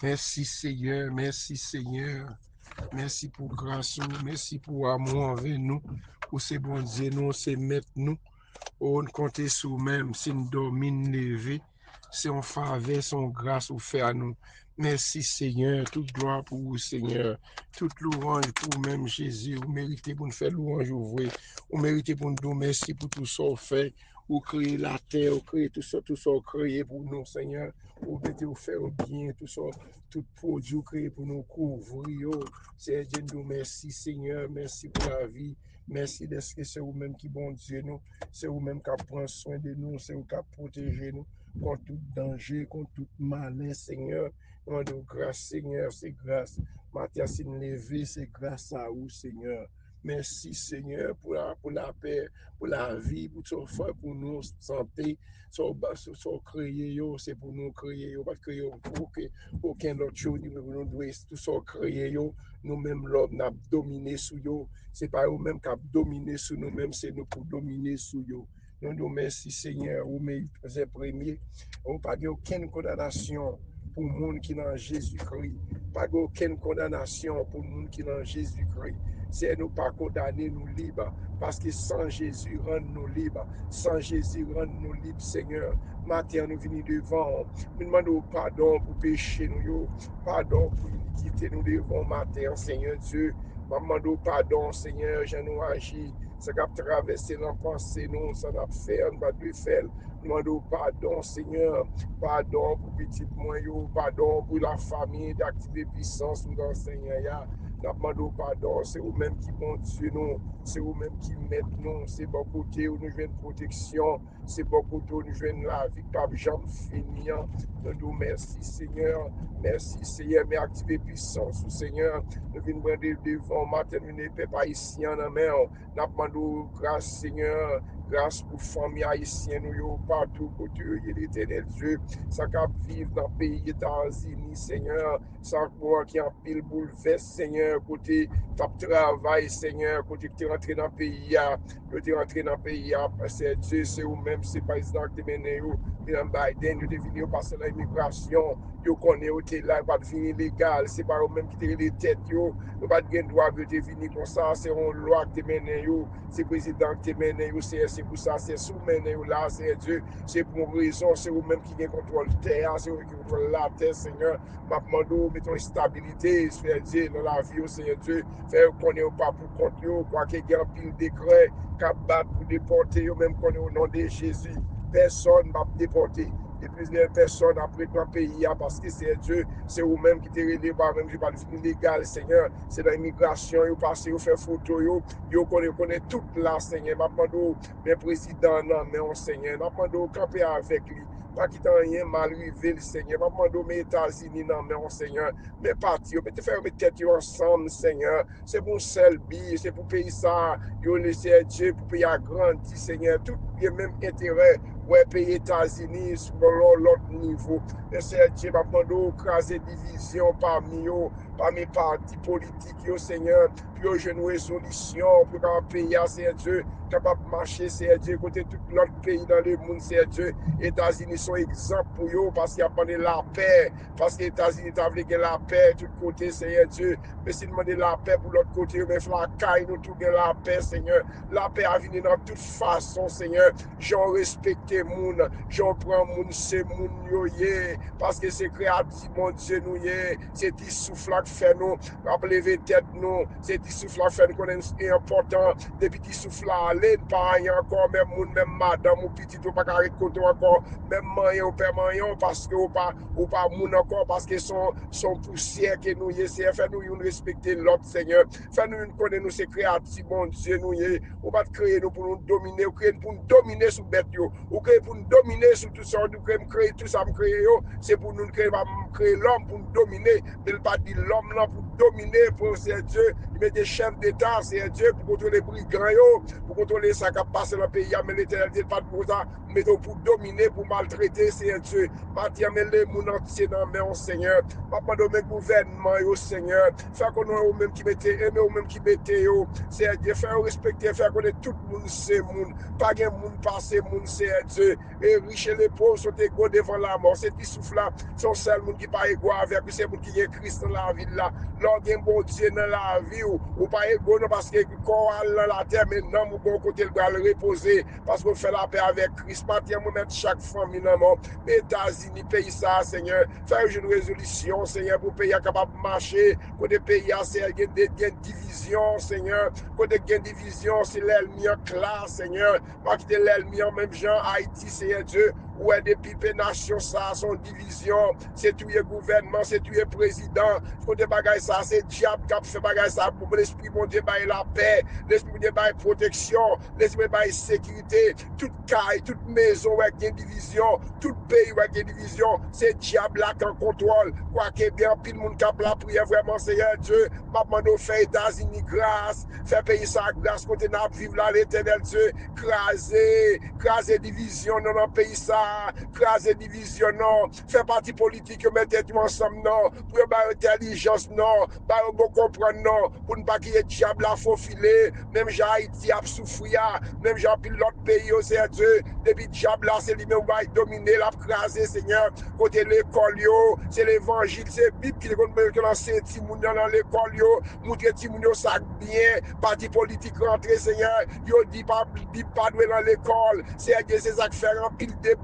Merci Seigneur, merci Seigneur. Merci pour grâce, merci pour amour envers nous, pour ces bons Dieu, nous, c'est mettre nous. On compte sur même si nous dormons lever, c'est en faveur, son grâce au fait à nous. Merci Seigneur, toute gloire pour vous Seigneur, toute louange pour même Jésus. Vous méritez pour nous faire louange ouvrée. Vous méritez pour nous dire merci pour tout ça fait. Vous créez la terre, vous créez tout ça créé pour nous Seigneur. Vous mettez vous faire bien, tout ça, tout produit créé pour nous couvrir. C'est Dieu nous merci Seigneur, merci pour la vie. Merci d'être que c'est vous-même qui bon Dieu nous. C'est vous-même qui prend soin de nous, c'est vous qui protégez nous contre tout danger, contre tout malin, Seigneur. Nous demandons grâce, Seigneur, c'est grâce. Matin, c'est une levée, c'est grâce à vous, Seigneur. Merci, Seigneur, pour la paix, pour la vie, pour tout ça, pour nous, santé, sur créer, c'est pour nous créer, pas créer pour aucun autre chose, nous devons tout ça créer, nous-mêmes, l'homme, n'a dominé sur eux. C'est pas eux-mêmes qui ont dominé sur nous-mêmes, c'est nous pour dominer sur eux. Nous nous merci Seigneur, vous méritez premier. On n'a pas aucune condamnation pour le monde qui est dans Jésus-Christ. Pas aucune condamnation pour le monde qui est dans Jésus-Christ. C'est nous pas condamner, nous libres. Parce que sans Jésus, rend-nous libres. Sans Jésus, rend-nous libres, Seigneur. Matin, nous venons devant. Nous demandons pardon pour pécher, nous. Pardon pour iniquité, nous devons matin, Seigneur Dieu. Maman, pardon, Seigneur, je nous agis. Ça a traversé dans pensée, nous, ça a fait, on va plus faire. Nous demandons pardon, Seigneur. Pardon pour petit moyen, pardon pour la famille d'activer puissance ou dans Seigneur. Nous demandons pardon, c'est vous-même qui bon Dieu nous, c'est vous-même qui mettez nous, c'est bon côté où nous jouons protection, c'est bon côté où nous jouons la vie, pas jamais fini. Nous nous merci Seigneur, merci Seigneur, mais activer puissance ou Seigneur, nous venons prendre devant matin, nous ne pas ici en mer, nous demandons grâce Seigneur, grâce pour famille haïtienne, nous partout côté l'éternel Dieu, ça cap vivre dans le pays des États-Unis, Seigneur, ça qui en pile bouleverse, Seigneur, côté top travail, Seigneur, côté que tu es rentré dans le pays, que tu es rentré dans le pays, c'est Dieu, c'est vous-même, c'est pas président qui te mené, Biden, vous devez passer l'immigration, vous connaissez, vous êtes là, pas devenir illégal, c'est pas vous-même qui te les têtes, vous pas de droit de venir comme ça, c'est une loi qui te mené, c'est le président qui te mené, c'est pour ça, c'est sous mené, là, c'est Dieu, c'est pour une raison, c'est vous-même qui contrôle la terre, c'est vous qui contrôle la terre, Seigneur, ma demande, mettons une stabilité, faire Dieu dans la vie, Seigneur Dieu, faire qu'on n'ait pas pour contre, quoi qu'il y ait un pile décret, cap battre pour déporter, même qu'on est au nom de Jésus, personne ne va déporter. Et plusieurs personnes après dans le pays parce que c'est Dieu, c'est vous-même qui te relève, même je parle illégal, Seigneur, c'est dans l'immigration, vous passez, vous faites photo, vous connaissez tout là, Seigneur, m'appendons, mes présidents, non, mais on Seigneur, m'appendons, camper avec lui, pas qu'il t'en rien mal arrivé, le Seigneur, m'appendons, mes États-Unis, non, mais on Seigneur, mes partis, mais te faire mes têtes ensemble, Seigneur, c'est pour seul billet, c'est pour payer ça, vous laissez Dieu, pour payer agrandir, Seigneur, tout le même intérêt. Ouais, pays États-Unis sur l'autre niveau. Et c'est Dieu m'a demandé craser division parmi eux, parmi les partis politiques, Seigneur, puis j'ai une résolution pour qu'un pays, c'est Dieu, capable de marcher, c'est Dieu, côté tout l'autre pays dans le monde, c'est Dieu. Les États-Unis sont exemples pour eux parce qu'ils ont la paix, parce que les États-Unis ont voulu la paix, tout côté, c'est Dieu. Mais s'ils demandent la paix pour l'autre côté, mais la caille, nous tout la paix, Seigneur. La paix a venu dans toute façon, Seigneur. J'en respecte moun, j'en prends moun, c'est moun yo ye, parce que c'est créatif, mon Dieu, nous ye, c'est des souffles qui fait nous, lever tête nous, c'est des souffles qui fait nous connaître important, depuis des souffles aller, pas rien encore, même moun, même madame, ou petit, ou pas carré côté encore, même maillon, ou pas maillon, parce que ou pas moun encore, parce que son poussière que nous ye, c'est fait nous respecter l'autre, Seigneur, fait nous connaître nous, c'est créatif, mon Dieu, nous ye, ou pas créer nous pour nous dominer, ou créer pour nous dominer sous bête yo, ou créer pour nous dominer sous tout ça, nous créer tout ça, créer yo, c'est pour nous créer l'homme pour nous dominer, mais pas dire l'homme là pour dominer, pour c'est Dieu, il met des chefs d'État, Seigneur Dieu, pour contrôler les brigands, pour contrôler ça qui passe dans le pays, mais l'Éternel dit pas pour ça, mais pour dominer, pour maltraiter, Seigneur Dieu. Matin, mais les gens entiers dans main, Seigneur. Papa, dans le gouvernement, Seigneur. Faire qu'on ait même qui mettez, aimer ou même qui mettez, Seigneur Dieu. Faire respecter, faire qu'on ait tout le monde, c'est monde. Pas de monde passer, monde, Seigneur Dieu. Et riches et les pauvres sont égaux devant la mort. C'est qui souffle là, son seul monde qui n'est pas égaux avec, c'est le monde qui est Christ dans la vie là. Lors d'un bon Dieu dans la vie, ou pas égaux, parce que quand on dans la terre, maintenant, mon bon côté, le bras le reposer, parce qu'on fait la paix avec Christ. Matin, on met chaque famille dans le monde. États-Unis, pays ça, Seigneur. Faire une résolution, Seigneur, pour pays capable de marcher. Pour des pays, Seigneur, il y a une division, Seigneur. Pour des division, c'est l'ennemi en classe, Seigneur. Pas quitter l'ennemi en même genre, Haïti, Seigneur Dieu. Ouais, depuis les nations, ça, son division, c'est tout le gouvernement, c'est tout le président. Côté bagay ça, c'est diable qui a fait bagay ça pour l'esprit, mon Dieu, bail la paix, l'esprit, mon Dieu, bail protection, l'esprit, bail sécurité, toute caille, toute maison, ouais, qui a une division, tout pays, ouais, qui a une division, c'est diable là qui en contrôle. Quoi que bien, pile le monde qui a la prière, vraiment, Seigneur Dieu, maman, nous fait États-Unis grâce, fait payer ça grâce, côté n'a vivre là, l'éternel Dieu, craser division dans le pays ça. Craser division, non. Faire partie politique, mettre tout ensemble, non. Pour avoir intelligence, non. Pour bon comprendre, non. Pour ne pas qu'il y ait diable à faufiler. Même Haïti a souffert. Même pile l'autre pays, c'est Dieu. Depuis diable là, c'est lui-même qui va dominer, la craser, Seigneur. Côté l'école, c'est l'évangile, c'est la Bible qui est lancé Timoun dans l'école, montrer Timoun ça bien. Parti politique rentrer, Seigneur. Yo dit pas dans l'école. C'est ça qui fait un pile de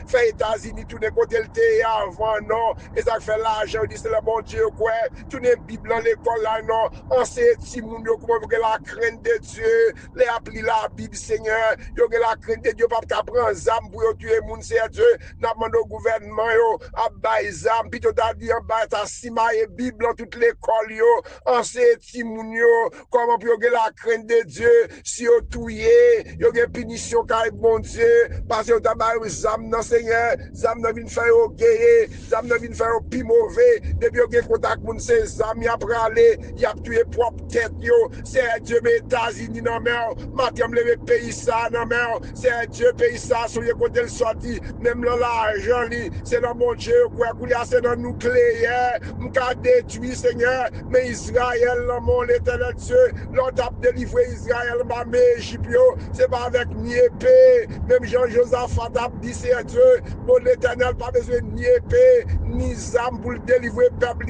fait États-Unis, tout les côtés le thé avant, non. Et ça fait l'argent, dit c'est le bon Dieu, quoi. Tout les Bibles dans l'école, là, non. On sait, Timoun, comment vous la crainte de Dieu, les appris la Bible, Seigneur. Yo la crainte de Dieu, pas qu'à prendre zam pour tuer moun, c'est Dieu. N'a demandé au gouvernement, yo, à bailler zam, puis tout a dit, en bas, ta simaye Bible dans toute l'école, yo. On sait, Timoun, yo, comment pour la crainte de Dieu, si yo touye, yo une punition, car bon Dieu, parce que zam nan Seigneur, zam nan vin fè yo geye, zam nan vin fè yo pi mauvais, depuis yo gen kontak moun se zam y ap rale, y ap tuye propre tête yo, c'est Dieu mes États-Unis nan mer, matem leve pays ça nan mer, c'est Dieu pays ça, sur les côtés le sorti, même l'argent li, c'est dans mon Dieu, quoi, c'est dans nucléaire, m'ka détruit Seigneur, mais Israël, mon l'éternel Dieu, l'autre a délivré Israël, ma Égypte, c'est pas avec ni épée, même Jean-Josaphat a dit c'est Dieu, bon l'éternel pas besoin ni épée, ni âme pour le délivrer peuple,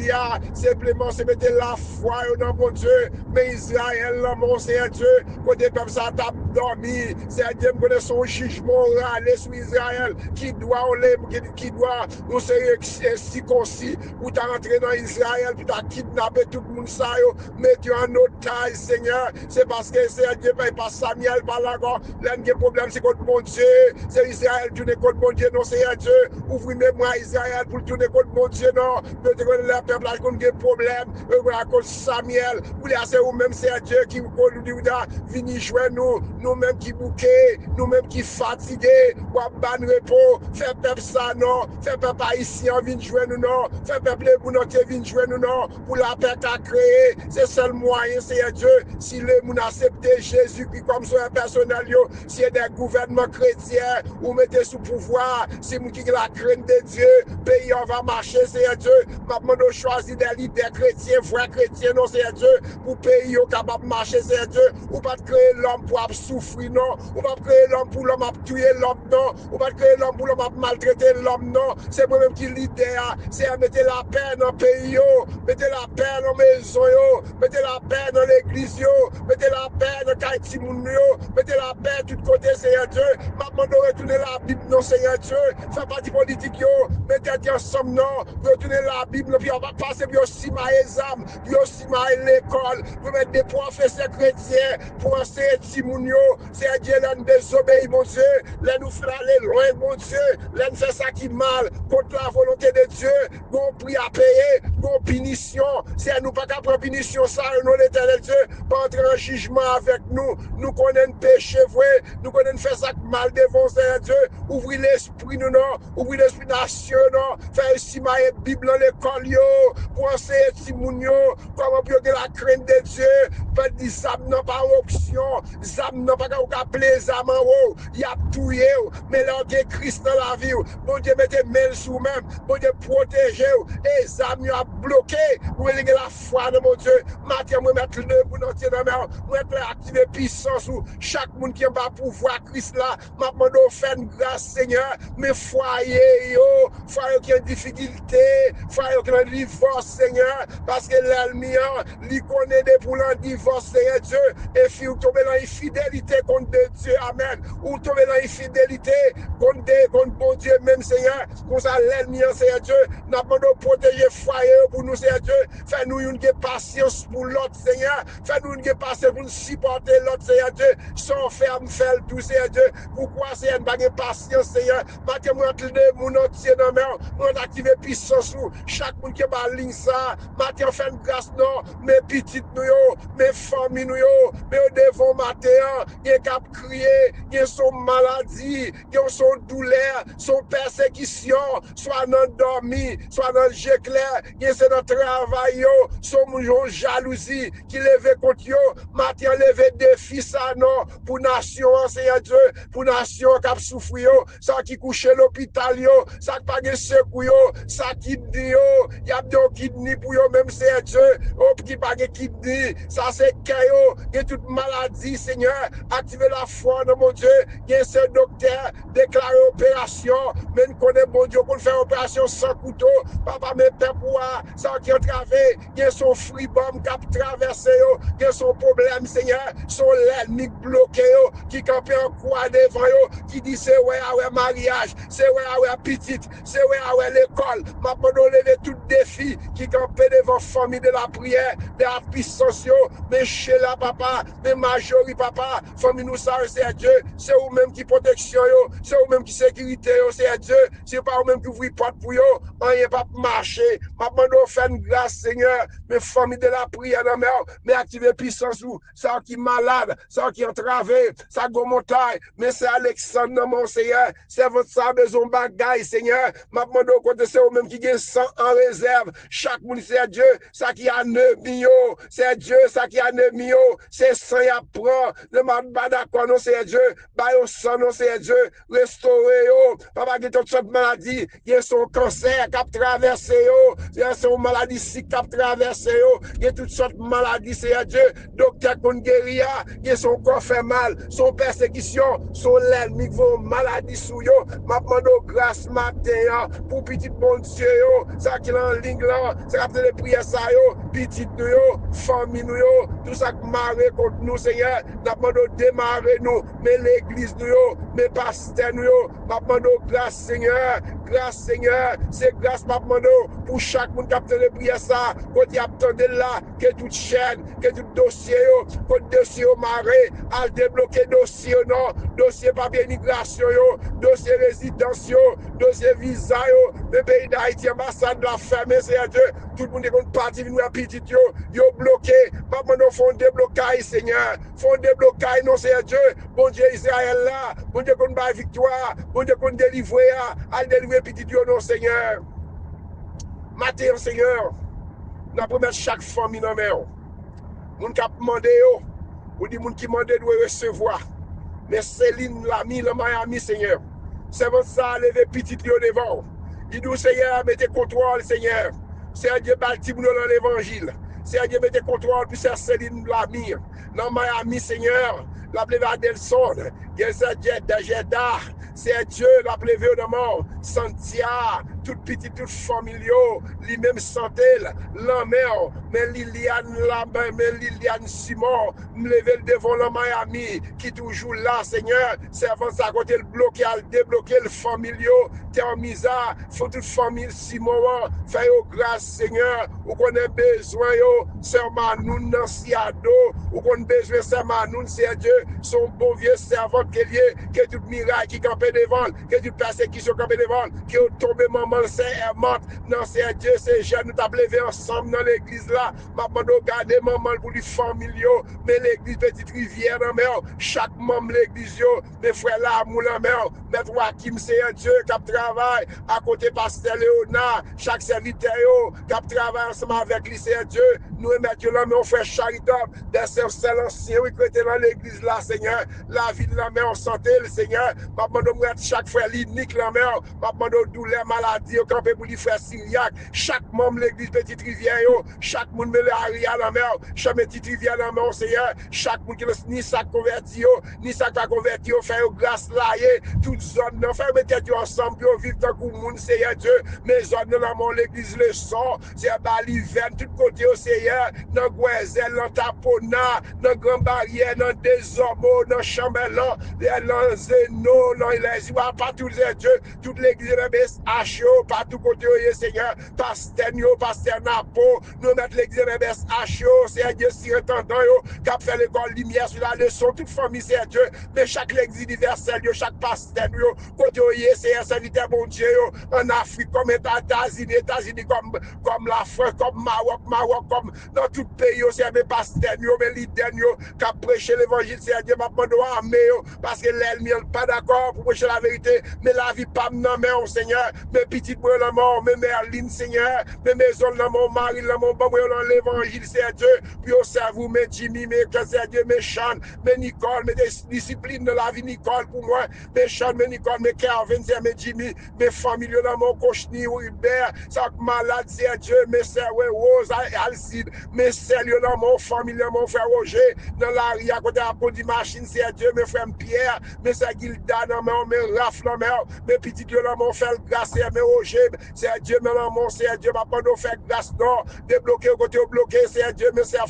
simplement c'est mettre la foi dans mon Dieu, mais Israël, mon c'est Dieu, côté peuple ça t'a dormi, c'est Dieu me connaît son jugement râler sur Israël, qui doit nous c'est si concis, ou t'as rentré dans Israël, puis t'as kidnappé tout le monde ça, mettez en otage, Seigneur, c'est parce que c'est Dieu paye pas Samuel par là, l'un problème c'est contre mon Dieu, c'est Israël tourner contre mon Dieu, non, c'est Dieu. Ouvrez-moi Israël pour tourner contre mon Dieu, non. Peut-être que le peuple a des problèmes, à cause Samuel, ou là, c'est vous-même, c'est Dieu qui vous venir jouer nous, nous-mêmes qui bouquets, nous-mêmes qui fatigués, ou à ban repos, faire peuple ça, non. Faire peuple haïtien, venir jouer nous, non. Faire peuple pour nous, venir jouer nous, non. Pour la paix qu'a créé, c'est le seul moyen, c'est Dieu. Si les gens acceptent Jésus-Christ comme son personnel, si des gouvernements chrétiens, ou mettez sous pouvoir, c'est nous qui la crainte de Dieu, pays on va marcher, c'est Dieu. Maintenant, nous choisir des leaders chrétiens, vrais chrétiens, non, c'est Dieu, pour pays capable de marcher, c'est Dieu. Ou pas créer l'homme pour souffrir, non. Ou pas créer l'homme pour l'homme à tuer l'homme, non. Ou pas créer l'homme pour l'homme à maltraiter l'homme, non. C'est moi-même qui leader, c'est à mettre la paix dans le pays, mettez la paix dans la maison, mettez la paix dans l'église, mettez la paix dans Haïti, mettez la paix de tous côtés, c'est Dieu. Maintenant, nous retourner la Bible, non, Seigneur Dieu. Fait partie politique, mettez ensemble, non. Retourner la Bible, puis on va passer, puis aussi ma examen, puis aussi ma l'école, pour mettre des professeurs chrétiens, pour enseigner Timounio, Seigneur Dieu, là nous désobéis, mon Dieu, là nous faisons aller loin, mon Dieu, là nous faisons ça qui mal, contre la volonté de Dieu, bon prix à payer, bon punition, Seigneur, nous pas qu'à prendre punition, ça, nous l'éternel Dieu, pas entrer en jugement avec nous, nous connaissons péché, vrai, nous connaissons faire ça mal devant Seigneur Dieu, ouvrir l'esprit, nous, non, ouvrir l'esprit nation, non, faire aussi ma Bible dans l'école, yo, pour enseigner Timoun, yo, comment pour que la crainte de Dieu, pas dit zam non pas option, zam non pas qu'à appeler zam en haut, y a tout yo, mais là, il y a Christ dans la vie, bon Dieu, mettez main sous même, bon Dieu, protégez, et zam yo a bloqué, pour la foi de mon Dieu, maintenant, moi, mettre le pour nous tirer dans la main, moi, activer puissance, ou chaque monde qui va pouvoir Christ là, m'a demandé de faire une grâce, Seigneur, mais foyer, yo, foyer qui a une difficulté, foyer qui a un divorce, Seigneur, parce que l'ennemi, il connaît des pour le divorce, Seigneur Dieu, et puis vous tombez dans l'infidélité contre Dieu, Amen, ou tombez dans l'infidélité contre bon Dieu, même Seigneur, comme ça l'ennemi, Seigneur Dieu, n'a pas de protéger foyer pour nous, Seigneur Dieu, fais-nous une patience pour l'autre, Seigneur, fais-nous une patience pour nous supporter l'autre, Seigneur Dieu, sans faire tout, Seigneur Dieu, pourquoi, Seigneur, pas de patience, Seigneur, maintenant, moi, mon entier dans la main, moi, activer puissance, chaque monde qui va ligne ça, maintenant, fait une grâce, non, mes petites, nous, mes familles, nous, mais devant matin, il y a qu'à crier, il y a son maladie, il y a son douleur, son persécution, soit dans le dormi, soit dans le jeu clair, il y a dans le travail, son jalousie qui lève contre eux, maintenant, lever défi, ça, non, pour nation, Seigneur Dieu, pour nation qui a souffert, ça qui couche à l'hôpital, ça qui pas de secours, ça qui dit, il y a des kidney pour eux, même Seigneur Dieu, qui pas de kidney, ça c'est caillot, il y a toute maladie, Seigneur, activez la foi dans mon Dieu, il y a ce docteur déclaré opération, mais nous connaissons mon Dieu pour faire opération sans couteau, papa, mais père pour ça qui a traversé, il y a son freebomb qui a traversé, il y a son problème, Seigneur, son l'ennemi bloqué, qui campait en croix devant eux, qui dit c'est ouais, mariage, c'est ouais, petite, c'est ouais, l'école, maintenant lever tout défi qui campait devant famille de la prière, de la puissance, mais chez la papa, mais majorité papa, famille nous ça, c'est Dieu, c'est vous-même qui protection, c'est vous-même qui sécurité, c'est Dieu, c'est pas vous-même qui ouvre porte pour eux, rien pas marcher, maintenant faire une grâce, Seigneur, mais famille de la prière, mais activer puissance, ça qui est malade, ça qui est entravé, ça go montagne, mais c'est Alexandre, mon Seigneur, c'est votre ça besoin bagaille, Seigneur, maintenant côté c'est vous-même qui gagne 100 en réserve, chaque monde c'est Dieu, ça qui a 9 millions, c'est Dieu, ça qui a 9 millions, c'est 100 à prendre, ne m'a pas d'accord, non c'est Dieu, bah au sang, non c'est Dieu, restaurer, papa qui a toute sorte de maladie, il y a son cancer qui a traversé, il y a son maladie qui a traversé, il y a toutes sortes de maladies, c'est Dieu, docteur qu'on guérit, il y a son corps fait mal, son persécution, son l'ennemi qui va maladie sous yo, m'a demandé grâce matin, pour petit bon Dieu, ça qui est en ligne là, ça qui a les prières ça, petit nous, famille nous, tout ça qui marre contre nous, Seigneur, n'a demandé démarrer nous, mais l'église nous, mais pasteurs nous, m'a demandé grâce, Seigneur, c'est grâce, m'a demandé pour chaque monde qui a les prières ça, quand il attendait là, que toute chaîne, que tout dossier, que dossier marré, à débloquer dossier, non, dossier papier migration, dossier résidence, dossier visa, le pays d'Haïti, ambassade de la ferme, c'est Dieu, tout le monde est parti, nous à petit, yo bloqué, maintenant nous font déblocage, Seigneur, font déblocage, non, c'est Dieu, bon Dieu Israël là, bon Dieu qu'on bat victoire, bon Dieu qu'on délivre, à délivrer petit, non, Seigneur. Matin, Seigneur, nous promettons chaque famille dans la main. Moun qui a demandé, ou dit moun qui demande doit recevoir. Mais Céline l'a mis dans Miami, Seigneur. C'est votre ça, lever petit devant. Il dit, Seigneur, mettez contrôle, Seigneur. C'est Dieu bâti dans l'évangile. C'est Dieu mettez contrôle, puis c'est Céline l'a mis. Dans Miami, Seigneur, la plève à Delson, c'est Jeddah, c'est Dieu, la plève au nom, Santia, toute petite, toute famille, lui-même santé, la mère, mais Liliane Simon, me lever devant la Miami, qui toujours là, Seigneur, servant à côté le bloqué, à le débloquer, le familio, termisa, faut toute famille Simon, fais grâce, Seigneur, ou qu'on a besoin, Sœur Manoun, Nansiado, ou qu'on a besoin, Sœur Manoun, c'est Dieu, son bon vieux servant qui est lié, que tout miracle qui campait devant, que toute persécution campait devant, qui est tombé, maman, c'est morte, non, c'est Dieu, c'est jeune, nous t'avons levé ensemble dans l'église là, maman, nous garder maman pour les familles, mais l'église Petite Rivière, dans mer, chaque membre l'église, mes frères là, moulin mer, maître Wakim, c'est un Dieu qui travaille à côté pasteur Léonard, chaque serviteur qui travaille ensemble avec lui, c'est un Dieu, nous mettons là, mais on fait charitable, des sœurs anciens, oui, qui étaient dans l'église là, Seigneur, la vie de la mer, en santé, le Seigneur, maman, nous mettre chaque frère l'unique la mer, maman, nous douleur, maladie, au campé pour les frères syriaques, chaque membre l'église Petite Rivière, chaque monde met l'aria la mer, chaque petite rivière la mer, Seigneur, chaque monde qui ni ça converti, ni ça pas converti, fait grâce là, toute zone, non, fait mettre ensemble, puis vivre dans le monde, Seigneur Dieu, mais zone dans mon l'église le son, c'est Baliverne, tout côté au Seigneur, dans Guezel, dans Tapona, dans Grand Barrière, dans Desormeaux, dans Chambellan, dans Zeno, dans les Ivoires, partout, Dieu, toute l'église de BSHO, partout côté, Seigneur, Pasteur Napo, nous mettons l'église de BSHO, c'est Dieu, si entendant, qui a fait l'école lumière sur la leçon, toute famille, c'est Dieu, mais chaque l'église universelle, chaque pasteur, côté, c'est un serviteur, bon Dieu, en Afrique, comme États-Unis, comme la France, comme Maroc, comme dans tout pays, c'est mes pasteurs, mes leaders, qui a prêché l'évangile, c'est Dieu, m'a demandé à parce que l'ennemi n'est pas d'accord pour prêcher la vérité, mais la vie pas non, mais Seigneur, mes petites bois dans mon, mes Merlin, Seigneur, mes maisons dans mon mari, dans mon bon, dans l'évangile, c'est Dieu, puis au cerveau, mes Jimmy, mes c'est Dieu, mes Sean, mes Nicole, mes disciplines de la vie, Nicole, pour moi, mes Sean, mes Nicole, mes Calvin, c'est mes Jimmy, mes familles dans mon Cochni, Hubert, ça malade, c'est Dieu, mes sœurs, Rose, Alcide, mes sœurs dans mon famille, dans mon frère Roger, dans la rue, à côté de la machine, c'est Dieu, mes frères Pierre, mes sœurs Gilda, dans mon, mes Raph, dans mes petites dans mon frère grâce, mes Roger, c'est Dieu, mais dans mon, c'est Dieu, ma pas de faire grâce, non, débloquer, côté bloqué, c'est Dieu, mes sœurs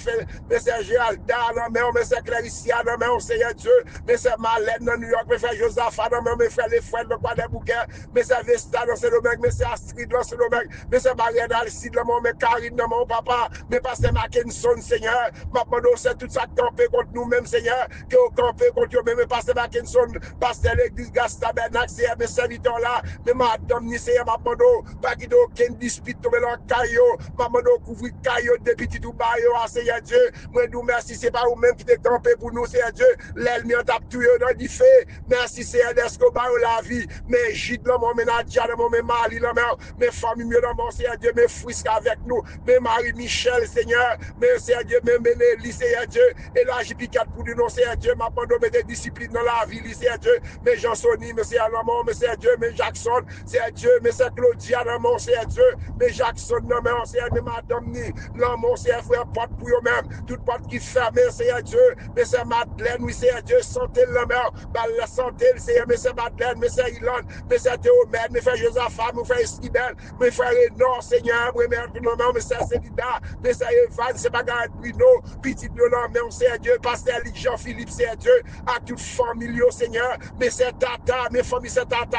Géralda, dans mes sœurs Claricia, dans mon, c'est Dieu, mes sœurs Malène, dans New York, mes frères Josaphat, dans mes frères les frères, dans quoi des bouquets, mes sœurs Vesta, dans ce domaine, mes sœurs Astrid, dans ce domaine, mes sœurs Marianne Alcide, dans mon, mes Karine, dans mon papa, mes pasteurs Mackinson, Seigneur, ma pas c'est tout ça campé contre nous-mêmes, Seigneur, que vous campez contre nous-mêmes, mes pasteurs Mackinson, pasteur l'église Gastabernac, c'est mes serviteurs là, mais madame, ni Seigneur, ma pas pas qu'il y ait aucun dispute, tomber dans le caillot, ma pas couvrir caillot depuis tout baillot, Seigneur Dieu, moi nous merci, c'est pas vous-même qui t'es campé pour nous, Seigneur Dieu, l'ennemi en tape tout dans du fait, merci Seigneur d'Escobar la vie, mes gîtes dans mon ménage, dans mon mari, dans mes familles, dans mon Seigneur Dieu, mes fils avec nous, mes Marie-Michel, Seigneur, mes Seigneur Dieu, mes Ménélie, Seigneur Dieu, et là j'ai piqué pour nous, Seigneur Dieu, ma pas des disciplines dans la vie, Seigneur Dieu, mes Jean-Sony, mes Seigneur Lamont, mes Seigneur Dieu, mes Jackson, Seigneur Dieu, mes Seigneur Claudia, Lamont, Seigneur Dieu, mes Jackson, Lamont, Seigneur, mes Madame Ni, Lamont, Seigneur, frère, porte pour eux-mêmes, toute porte qui ferme, Seigneur Dieu, mes Seigneur Madeleine, oui, Seigneur Dieu, santé, Lamont, la santé, Seigneur, mes Seigneur Madeleine, mes Seigneur Ilan, mes Seigneur Théomède, mes frères Josaphat, mes frères Esquibel, mes frères Rénor, Seigneur, mes mères, mes Seigneur Célida, mes Seigneur Evan, c'est pas grave, Bruno, petit Lamont, Seigneur Dieu, pasteur Jean-Philippe, Seigneur Dieu, à toute famille, Seigneur, mes Seigneur Tata, mes familles, c'est Tata,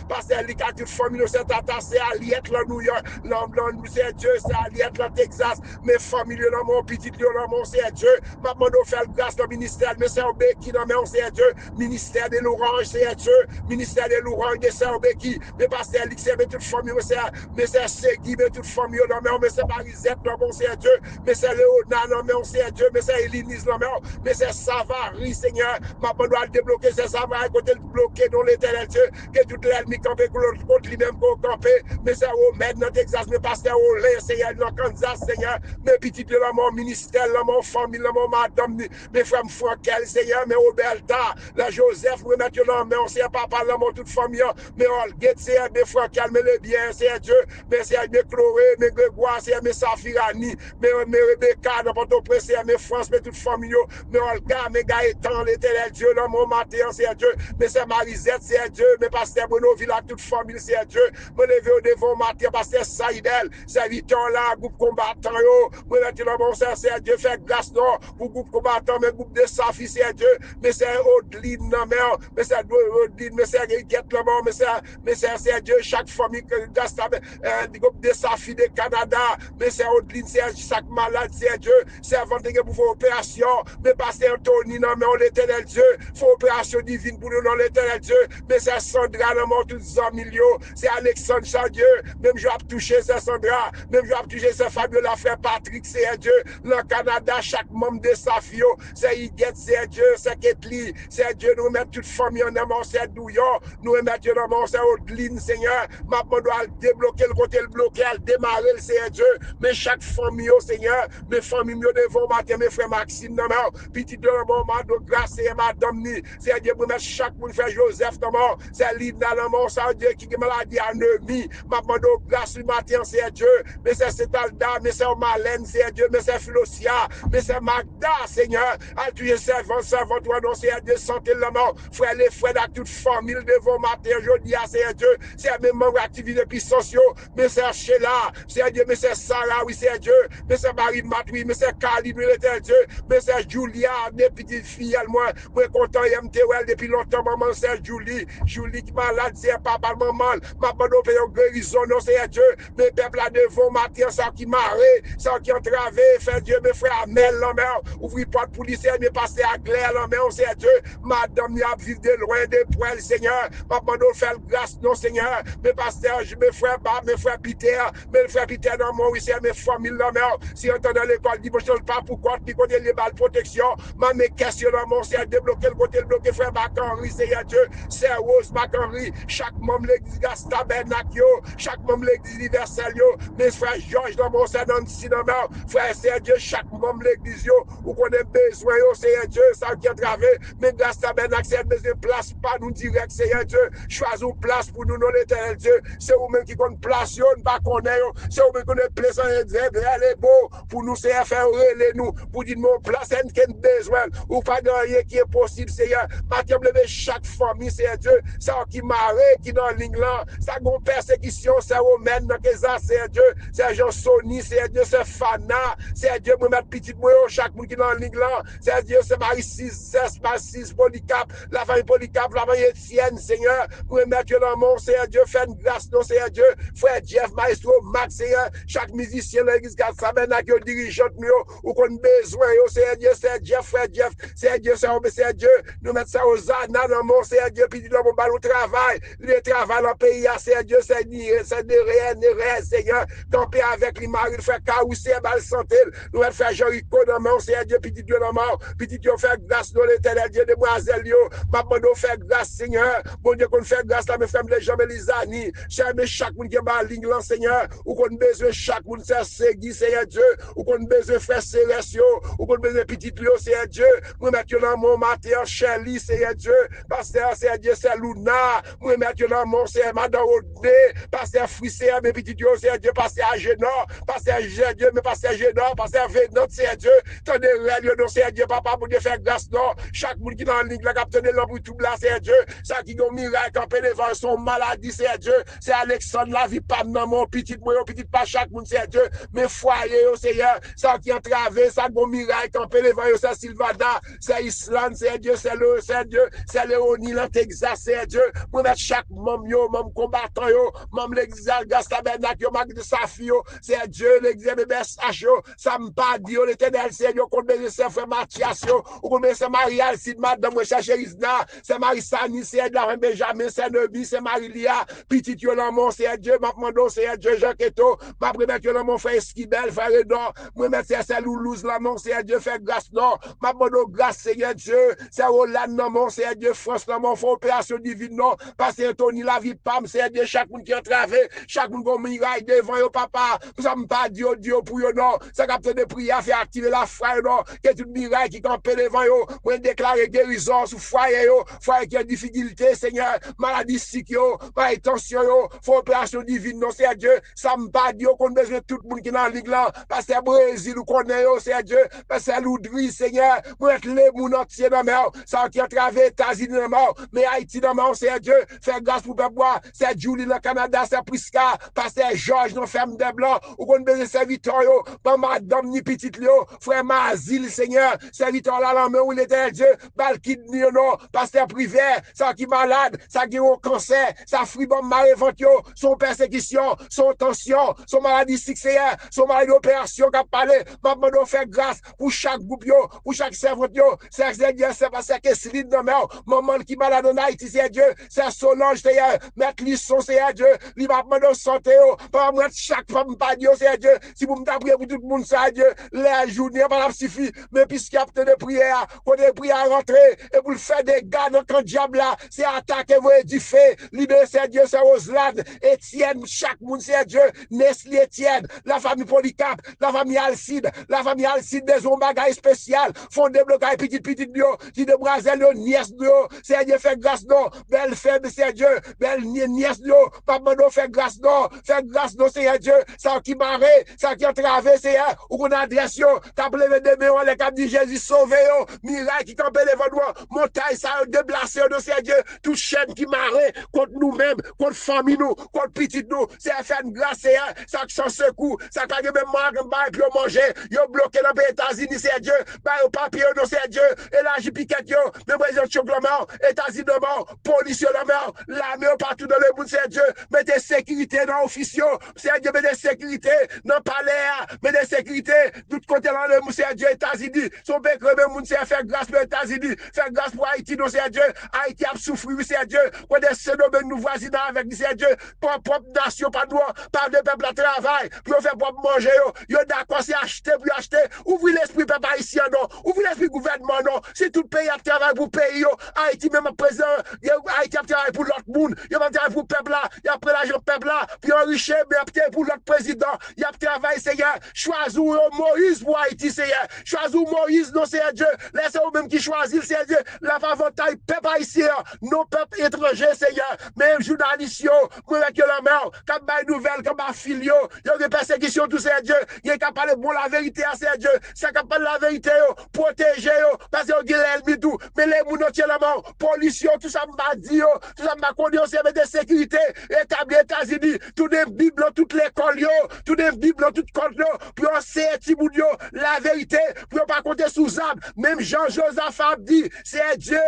pasteur Lick, à toute famille, c'est Tata, c'est Aliette, là, New York, London, c'est Dieu, c'est Aliette, là, Texas, mes familles, là, mon petit, là, mon, c'est Dieu, ma demande de faire grâce dans le ministère, mes Seigneur Becky, là, mon, c'est Dieu, ministère de l'Orange, c'est Dieu, ministère de l'Orange, de Seigneur Becky, mes pasteur Lick, c'est toute famille, mes Seigneur Segui, mes toute famille, là, mes Seigneur Marisette, là, mon, c'est Dieu, mes Seigneur Léonard, là, mon, c'est Dieu, mes Seigneur Elinise, là, mes Seigneur Savary, Seigneur, ma demande doit débloquer ces Savary, côté bloqué dans l'éternel Dieu, que toute l'ennemi campé contre lui-même pour camper, mais c'est au Med, dans Texas, mes pasteurs au lait, Seigneur, dans Kansas, Seigneur, mes petits pieds dans mon ministère, dans mon famille, dans mon madame, mes frères Frankel, Seigneur, mes Roberta, la Joseph, mes Mathieu, mais on sait papa, dans mon toute famille, mes Olguette, Seigneur, mes Frankel, mes le bien, Seigneur Dieu, mes Seigneur, mes Chloé, mes Grégoire, Seigneur, mes Safirani, mes Rebecca, dans Port-au-Prince, Seigneur, mes France, mes toute famille, mes Olga, mes Gaëtan, l'éternel Dieu, dans mon matin, Seigneur Dieu, mes Seigneur Marisette, Seigneur Dieu, mes pasteurs Bruno Villa, toute famille, Seigneur Dieu, me lever au devant matin, pasteur Saïdel, serviteur là, groupe combattant, yo, me mettre dans mon Seigneur Dieu, faire grâce, non, pour groupe combattant, mais groupe de Safi, Seigneur Dieu, mais c'est Odeline, non, mais c'est Odeline, mais c'est Riquette, non, mais c'est Seigneur Dieu, chaque famille, grâce à groupe de Safi de Canada, mais c'est Odeline, c'est chaque malade, Seigneur Dieu, c'est avant de pour faire opération, mais pasteur Anthony, non, mais on l'éternel Dieu, faut opération divine pour nous, non, l'éternel Dieu, mais c'est Sandra, non, mon tout 100 millions, c'est Alexandre, Saint Dieu, même je vais toucher, c'est Sandra, même je vais toucher, c'est Fabio, la frère Patrick, c'est Dieu, le Canada, chaque membre de Safio, c'est Iguette, c'est Dieu, c'est Ketli, c'est Dieu, nous mettons toute famille en amour, c'est Douillon, nous mettons en amour, c'est Odeline, Seigneur, maintenant doit débloquer le côté, le bloquer, le démarrer, c'est Dieu, mais chaque famille, Seigneur, mes familles, devant matin, mes frères Maxime, non, petit de moment de grâce, et madame, c'est Dieu, pour mettre chaque monde, frère Joseph, non, c'est Lina, non, c'est Dieu qui est maladie à demi, maintenant de grâce, le matin, c'est Dieu, mais c'est Alda, mais c'est Malène, c'est Dieu, mais c'est Philosia, mais c'est Magda, Seigneur, à tous les servants, toi, non, c'est Dieu, santé la mort, frère, les frères de toute famille, devant matin, je dis à c'est Dieu, c'est même membres activité puissance, mais c'est Sheila, c'est Dieu, mais c'est Sarah, oui, c'est Dieu, mais c'est Marie Matui, mais c'est Kali, mais c'est Dieu, mais c'est Julia, mes petites filles, moi content, MTL, depuis longtemps, maman, c'est Julie qui malade, c'est papa, maman, maman, on fait une guérison, non, c'est Dieu, mes peuples là devant matin, ça qui marre, ça qui entravé, fait Dieu, mes frères, Amel, l'homme, ouvrir porte pour lycée, mais passer à Claire, l'homme, c'est Dieu, madame, y a vivre de loin, de poil, Seigneur, maman, on fait grâce, non, Seigneur, mes pasteurs, mes frères, mes frères Peter, mes frères Peter, dans mon oui, c'est mes familles, l'homme, si on est dans l'école, dit, je ne sais pas pourquoi, tu connais les balles protection, ma mes questions, mon c'est débloquer le côté, le bloquer, frère Mac-Henri, Seigneur Dieu, c'est Rose Mac-Henri, chaque membre de l'église Tabernacle, chaque membre de l'église universelle, mes frères Georges, dans mon c'est dans le cinéma, frère, c'est Dieu, chaque membre de l'église, où qu'on a besoin, c'est Dieu, ça qui a travé, mais grâce Tabernacle, c'est besoin de place, pas nous direct, c'est Dieu, choisis une place pour nous, non, l'éternel Dieu, c'est vous-même qui compte place, pas qu'on est, c'est vous-même qui connaît place, elle est beau, pour nous, c'est faire relais nous, pour dire mon place, and qui a besoin, ou pas de rien qui est possible, Seigneur, maintenant, lever chaque famille, c'est Dieu, ça qui marre, qui dans l'England, ça gon persécution, c'est romaine, dans que ça, c'est Dieu, c'est Jean Sony, c'est Dieu, c'est Fana, c'est Dieu, moi, mettre petit moi, chaque monde qui dans l'England, c'est Dieu, c'est Marie 6, 6, Polycap, la famille Polycap, la famille Etienne, Seigneur, pour mettre dans mon, c'est Dieu, fait une grâce, non, c'est Dieu, frère Jeff, maestro, Max, Seigneur, chaque musicien, l'église, Tabernacle, dirigeant, ou qu'on besoin, c'est Dieu, c'est Jeff, frère Jeff, c'est Dieu, c'est Dieu, nous mettons ça aux ânes, dans mon, c'est Dieu, puis nous avons au travail, le travail dans le pays, c'est Dieu, c'est de réel, Seigneur, camper avec les maris, faire carousser, bal santé, nous allons faire Jericho dans mon, c'est Dieu, petit Dieu dans mon, petit Dieu, faire grâce dans l'éternel Dieu, demoiselle, maman, nous faire grâce, Seigneur, bon Dieu, qu'on fait grâce, là, mes frères, les gens, les amis, chaque monde qui est dans la ligne, Seigneur, ou qu'on besoin, chaque monde, c'est Segui, Seigneur Dieu, ou qu'on besoin, frère Célestio, ou qu'on besoin, petit Lio, Seigneur Dieu, nous mettons dans mon matin, Shelly, Seigneur Dieu, pasteur, Seigneur Dieu, c'est Luna, nous mettons dans mon, c'est Madame Odé, pasteur Frissé, mes petits Dieu, Seigneur Dieu, pasteur Agénor, pasteur Dieu, mais pasteur Génor, pasteur Vénant, Seigneur Dieu, tenez, non, Seigneur Dieu, papa, pour Dieu faire grâce, non, chaque monde qui est dans la ligne, la capitaine de l'homme, tout là, Seigneur Dieu, ça qui ont miracle, campé devant son maladie, Seigneur Dieu, c'est Alexandre, la vie, pas dans mon petit, moi, petit, pas chaque monde, Seigneur Dieu, mais foyer, Seigneur, ça qui a traversé, ça qui ont miracle, campé devant c'est Sylvada, c'est Islande, c'est Dieu, c'est Dieu, c'est Léonie, le Texas, c'est Dieu, pour mettre chaque membre, membre combattant, membre l'église, Tabernacle, membre de Safi, c'est Dieu, l'église, BSH, ça me pas dit, l'éternel, c'est Dieu, qu'on met ses frères Mathias, ou qu'on met ses Marie Alcide, madame, recherche Rizna, c'est Marie Sani, c'est Benjamin, c'est Nebi, c'est Marie-Lia, petit Yolamon, c'est Dieu, Mapmando, c'est Dieu, Jacques Eto, ma première Yolamon, frère Esquibel, frère Edor, moi, mettre c'est Loulouse, Lamon, c'est Dieu, fait grâce, non, Mapmando, grâce, Seigneur Dieu, c'est Roland, non, c'est Dieu, France, non, faut opération divine, non, parce que Tony, la vie, pam, c'est Dieu, chaque monde qui a traversé, chaque monde qui a miraille devant, yo, papa, nous sommes pas Dieu, pour yo, non, c'est capté de prière, fait activer la foi, non, qui est une miraille qui campé devant yo, moi, déclarer guérison sous foyer, yo, foyer qui a difficulté, Seigneur, maladie sick, yo, maladie tension, yo, faut opération divine, non, c'est Dieu, ça me pas Dieu, qu'on besoin tout le monde qui est dans la ligue là, parce que Brésil, ou qu'on est, yo, c'est Dieu, parce que l'oudri, Seigneur, moi, être les moun entiers dans mer, ça qui a traversé États-Unis dans mer, mais Haïti dans mer, c'est Dieu, faire grâce pour boire, c'est c'est Julie dans le Canada, c'est Prisca, pasteur Georges dans Ferme des Blancs, ou qu'on besoin serviteur, pas madame ni petite Léo, frère Mazil, Seigneur, serviteur là, là, mais où il était Dieu, Balkid, non, pasteur privé, ça qui malade, ça qui au cancer, ça fribon maléventio, son persécution, son tension, son maladie succéaire, son maladie d'opération qu'a parlé, maman faire grâce pour chaque groupe, pour chaque servant, c'est Seigneur, c'est parce que Céline de mer, maman qui malade en Haïti, c'est Dieu, c'est Solange, Seigneur, mettre Lisson, c'est Dieu, li m'a demandé santé, pas mettre chaque femme, pas Dieu, c'est Dieu, si vous me t'appuyez pour tout le monde, c'est Dieu, la journée, pas la suffit, mais puisqu'il y a de prière, qu'on est prié à rentrer, et pour le faire des gars dans le diable là, c'est attaquer, vous édifier, libérer, c'est Dieu, c'est Roselade, Étienne, chaque monde, c'est Dieu, Nestlé Étienne, la famille Polycarpe, la famille Alcide des bagailles spéciales, font des blocages petit bio, qui de Brazel, nièce bio, c'est Dieu, fait grâce non, belle femme, c'est Dieu, belle nièce bio, papa non, fait grâce non, c'est Dieu, ça qui marre, ça qui entravé, c'est ou qu'on adresse yo, t'as plevé de mémoire, les cap dit Jésus sauvé yo, miracle qui campait les vaudois, montagne, ça déplacé, c'est Dieu, toute chaîne qui marre contre nous-mêmes, contre famille nous, contre petit nous, c'est faire une grâce, c'est ça qui s'en secoue, ça qui a même marre, puis manger, yo bloqué dans les États-Unis, c'est Dieu, bah au papier, non, c'est Dieu, et là, j'y piquette yo, le président de Choclamant, États-Unis de mort, police de mort, l'armée partout dans le monde, c'est Dieu, mettez sécurité dans l'officier, c'est Dieu, mettez sécurité dans le palais, mettez sécurité, tout côté dans le monde, c'est Dieu, États-Unis, son bec, le monde, c'est faire grâce pour les États-Unis, faire grâce pour Haïti, non, c'est Dieu, Haïti a souffert, c'est Dieu, quand des phénomènes nous voisinent avec, c'est Dieu, pas propre nation, pas droit, pas de peuple à travail, pour faire propre manger, yo d'accord, c'est acheter, pour acheter, ouvrez l'esprit, peuple haïtien, non, ouvrez l'esprit gouvernement, non, si tout le pays a travail pour pays, Haïti, même à présent, Haïti a travail pour l'autre monde, il a travail pour le peuple là, il a pris l'argent peuple là, puis enrichi, mais il a pour l'autre président, il a travail, Seigneur, choisis Moïse pour Haïti, Seigneur, choisis Moïse, non, c'est Dieu, laissez-vous même qui choisit, c'est Dieu, la avantage, peuple haïtien, non, peuple étranger, Seigneur, même journalistes, moi, avec la mère, comme ma nouvelle, comme ma fille, il y a des persécutions, tout c'est Dieu, il est capable de bon la vérité à c'est Dieu, c'est capable de la vérité, protéger, parce que il y a l'ennemi tout, mais les mounots tiennent la mort, pollution, tout ça m'a dit, tout ça m'a connu, c'est avec des sécurités, établi aux États-Unis, tout des bibles, toutes les cols, tout des bibles, toutes comptes, puis on sait, Timounio, la vérité, puis on pas compter sous âme, même Jean-Joseph a dit, c'est Dieu,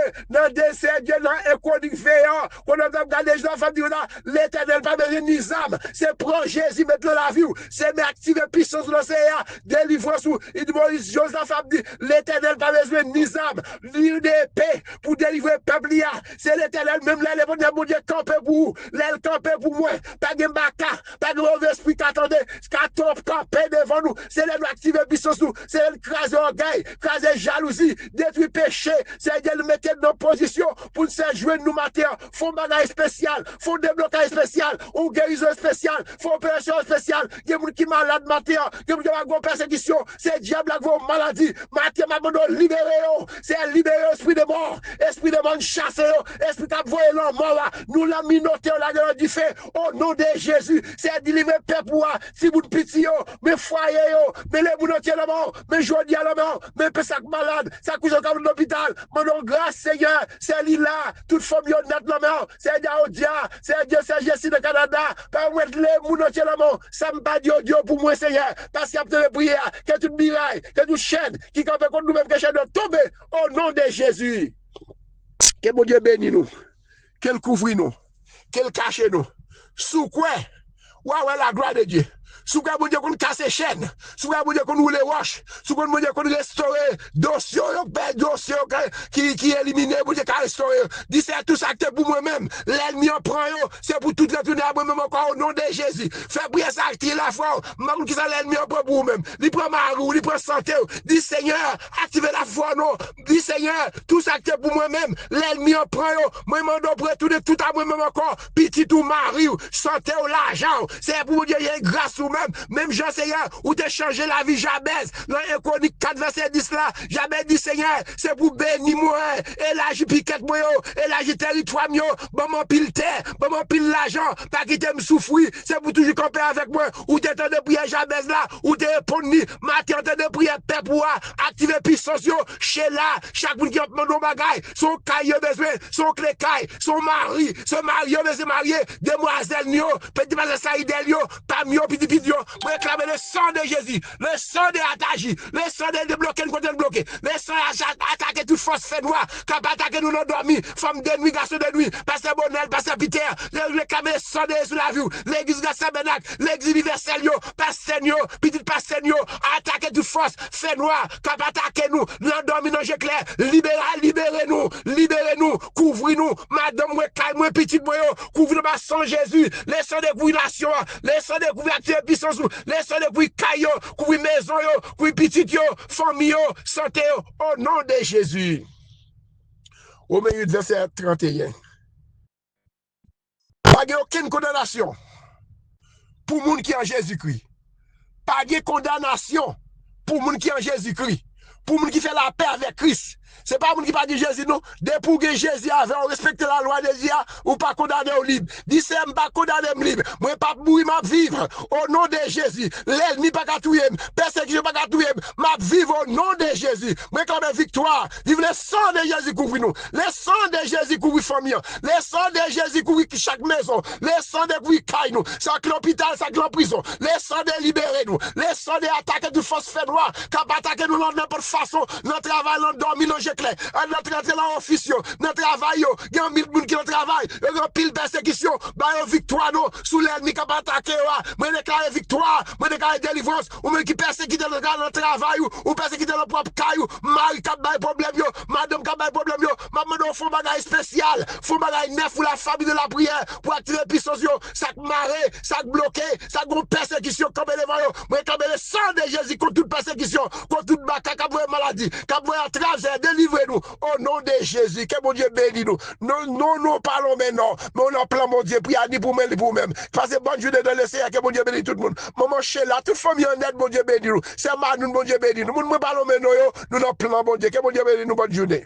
c'est Dieu, dans économique veillant, qu'on a regardé Jean-Joseph dit, l'éternel pas besoin ni âme, c'est prendre Jésus, mettre la vie, c'est m'activer puissance de l'océan, délivrance, il dit, Moïse, Joseph a dit, l'éternel pas besoin ni âme, ni d'épée, pour délivrer le peuple, c'est l'éternel, même là, les bon Dieu camper pour vous, l'aile camper pour moi, pas de baka, pas de mauvais esprit qui attendait, camper devant nous, c'est là nous activer puissance nous, c'est là craser orgueil, craser jalousie, détruire péché, c'est là nous mettre dans position pour nous jouer nous matin, font bagage spécial, font déblocage spécial, ou guérison spéciale, font opération spéciale, il y a des gens qui sont malades matin, il y a des gens qui ont persécution, c'est diable qui ont maladie, matin, maintenant, libérer, c'est libérer l'esprit de mort, esprit de mort chassé, esprit qui a voyé l'homme mort là, nous la minorité, la gueule du fait, au nom de Jésus, c'est délivrer peuple, si vous pitié, mais foyer, mais les mounatiers la mort, mais jodi à la mort, mais pesak malade, ça couche au câble de l'hôpital, mon grâce Seigneur, c'est là, toute femme yon net la mort, c'est Dieu, c'est Dieu, c'est Jésus de Canada, par mettre les mounatiers la mort, ça me pas Dieu pour moi Seigneur, parce qu'il y a de prière, que toute miraille, que toute chaîne, qui campait contre nous-mêmes, que chaîne de tomber, au nom de Jésus. Que mon Dieu bénisse nous, qu'elle couvre nous, qu'elle cache nous, sous quoi, ouais, la gloire de Dieu. Sous quoi, mon Dieu, qu'on casse les chaînes, sous quoi, mon Dieu, qu'on roule les roches, sous quoi, mon Dieu, qu'on restaure, dossier, qui élimine, mon Dieu, qui restaure. Dis c'est tout ça que pour moi-même. L'ennemi en prend, c'est pour tout retourner à moi-même encore au nom de Jésus. Fais prier ça, active la foi, même qui ça l'ennemi en prend pour vous-même. Il prend ma roue, il prend santé. Dis Seigneur, activez la foi, non. Dis Seigneur, tout ça que pour moi-même. L'ennemi en prend, moi-même, on prend tout à moi-même encore. Petit ou mari, santé ou l'argent. C'est pour Dieu, il y a une grâce ou même. nous-mêmes. Même Jean Seigneur, où tu as changé la vie Jabez. Dans 1 Chronique 4, verset 10 là, Jabez dit Seigneur, c'est pour bénir moi. Et là, j'ai piquette moi, et là, j'ai territoire moi, bon, mon pile terre, bon, mon pile l'argent, pas quitter me souffrir, c'est pour toujours camper avec moi. Où tu es en train de prier Jabez là, où tu es répondu, matin en train de prier Père pour activer puissance, chez là, chaque monde qui a demandé bagaille, son caille besoin, son clé caille, son mari, son mari, se marié, demoiselle, petit matin Saïdel, pas mieux, petit yo, réclamer le sang de Jésus, le sang de Ataji, le sang de débloquer, le bloqué, le sang attaquer toute force fait noire, cap attaquer nous dormi, femme de nuit, garçon de nuit, pasteur Bonel, pasteur Peter, réclamer le sang de Jésus la vie, l'église de Sabenac, l'église universelle, pasteur petit pasteur, attaquer toute force fait noire, cap attaquer nous, l'endormi dans clair, libérez-nous, libérez-nous, couvrez-nous, madame, moi, calme, petit moi, couvrez-nous par sang Jésus, laissons découvrir nation, laissons découvrir activer puissance, laissons découvrir caillou, couvrir maison, couvrir petit, famille, santé, au nom de Jésus. Au milieu de verset 31. Pas de aucune condamnation pour les gens qui sont en Jésus-Christ. Pas de condamnation pour les gens qui sont en Jésus-Christ. Pour les gens qui font la paix avec Christ. Ce n'est pas les gens qui parlent de Jésus, non. Dès pour que Jésus avait respecté la loi de Dieu, ou pas condamné au libre. Dis c'est pas condamné au libre. Moi, pas mourir, ma vivre. Au nom de Jésus. L'ennemi pas qu'à tout persécution pas qu'à tout ma vivre au nom de Jésus. Moi, comme une victoire. Vive le sang de Jésus couvre nous. Le sang de Jésus couvre famille. Le sang de Jésus couvre chaque maison. Le sang de couvre caille nous. Ça l'hôpital, ça la prison. Le sang de libérer nous. Le sang de attaquer du force fait noir. Cap attaquer nous dans n'importe façon. Notre travail, notre dormir, notre clair. Notre rentrée dans l'office, notre travail, il y a 1000 personnes qui ont travail. Il y a pile persécution. Bah, victoire, nous. Sous l'ennemi qui a attaqué. Moi, déclare victoire. Moi, déclare délivrance. Ou même qui persécute dans le travail. Ou persécute dans le propre caillou. Mari qui a problème. Madame qui a problème. Maman, faut bagage spécial. Faut bagage neuf pour la famille de la prière. Pour activer puissance. Ça marre, ça bloqué. Ça gon persécution. Comme les voyons. Moi, comme le sang de Jésus contre toute persécution. Contre toute bataille. Comme maladie. Comme entrave, délivrez-nous. Au nom de Jésus. Que mon Dieu bénisse nous. Nous parlons maintenant. Mais on en plan, mon Dieu. Priez ni pour vous-même. Passez bonne journée dans le Seigneur. Que mon Dieu bénisse tout le monde. Maman Sheila, toute famille en aide, mon Dieu bénisse nous. C'est Manu, mon Dieu bénisse nous. Nous parlons maintenant. Nous en plan, mon Dieu. Que mon Dieu bénisse nous. Bonne journée.